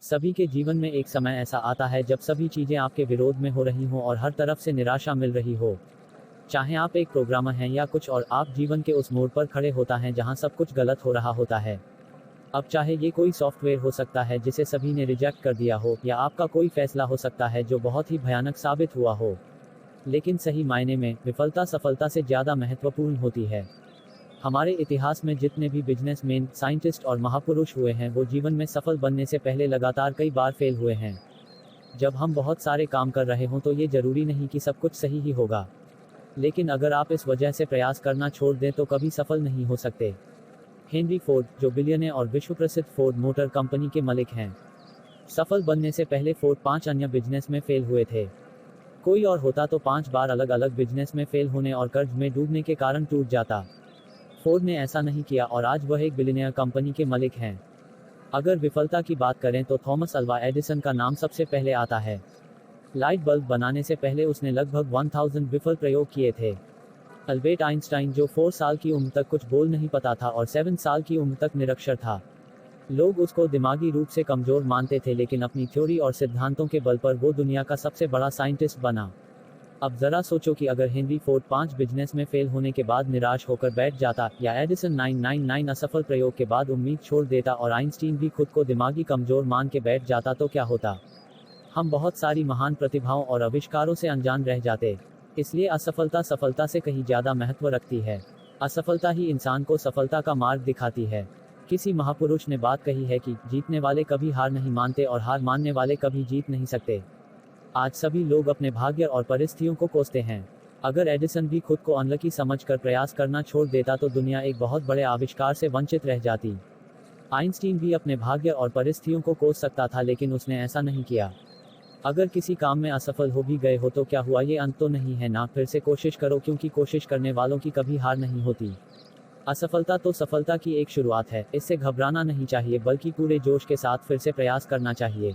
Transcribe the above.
सभी के जीवन में एक समय ऐसा आता है जब सभी चीजें आपके विरोध में हो रही हों और हर तरफ से निराशा मिल रही हो। चाहे आप एक प्रोग्रामर हैं या कुछ और, आप जीवन के उस मोड़ पर खड़े होता हैं जहां सब कुछ गलत हो रहा होता है। अब चाहे ये कोई सॉफ्टवेयर हो सकता है जिसे सभी ने रिजेक्ट कर दिया हो, या आपका कोई फैसला हो सकता है जो बहुत ही भयानक साबित हुआ हो। लेकिन सही मायने में विफलता सफलता से ज्यादा महत्वपूर्ण होती है। हमारे इतिहास में जितने भी बिजनेसमैन, साइंटिस्ट और महापुरुष हुए हैं, वो जीवन में सफल बनने से पहले लगातार कई बार फेल हुए हैं। जब हम बहुत सारे काम कर रहे हों तो ये जरूरी नहीं कि सब कुछ सही ही होगा। लेकिन अगर आप इस वजह से प्रयास करना छोड़ दें तो कभी सफल नहीं हो सकते। हेनरी फोर्ड, जो बिलियनर और विश्व प्रसिद्ध फोर्ड मोटर कंपनी के मालिक हैं, सफल बनने से पहले फोर्ड 5 अन्य बिजनेस में फेल हुए थे। कोई और होता तो 5 बार अलग अलग बिजनेस में फेल होने और कर्ज में डूबने के कारण टूट जाता। फोर्ड ने ऐसा नहीं किया और आज वह एक बिलियनर कंपनी के मालिक हैं। अगर विफलता की बात करें तो थॉमस अल्वा एडिसन का नाम सबसे पहले आता है। लाइट बल्ब बनाने से पहले उसने लगभग 1000 विफल प्रयोग किए थे। अल्बर्ट आइंस्टाइन, जो 4 साल की उम्र तक कुछ बोल नहीं पाता था और 7 साल की उम्र तक निरक्षर था। लोग उसको दिमागी रूप से कमजोर मानते थे, लेकिन अपनी थ्योरी और सिद्धांतों के बल पर वो दुनिया का सबसे बड़ा साइंटिस्ट बना। अब जरा सोचो कि अगर हेनरी फोर्ड 5 बिजनेस में फेल होने के बाद निराश होकर बैठ जाता, या एडिसन 999 असफल प्रयोग के बाद उम्मीद छोड़ देता और आइंस्टीन भी खुद को दिमागी कमजोर मान के बैठ जाता, तो क्या होता? हम बहुत सारी महान प्रतिभाओं और आविष्कारों से अनजान रह जाते। इसलिए असफलता सफलता से कहीं ज्यादा महत्व रखती है। असफलता ही इंसान को सफलता का मार्ग दिखाती है। किसी महापुरुष ने बात कही है कि जीतने वाले कभी हार नहीं मानते और हार मानने वाले कभी जीत नहीं सकते। आज सभी लोग अपने भाग्य और परिस्थितियों को कोसते हैं। अगर एडिसन भी खुद को अनलकी समझकर प्रयास करना छोड़ देता तो दुनिया एक बहुत बड़े आविष्कार से वंचित रह जाती। आइंस्टीन भी अपने भाग्य और परिस्थितियों को कोस सकता था, लेकिन उसने ऐसा नहीं किया। अगर किसी काम में असफल हो भी गए हो तो क्या हुआ, ये अंत तो नहीं है ना। फिर से कोशिश करो, क्योंकि कोशिश करने वालों की कभी हार नहीं होती। असफलता तो सफलता की एक शुरुआत है। इससे घबराना नहीं चाहिए, बल्कि पूरे जोश के साथ फिर से प्रयास करना चाहिए।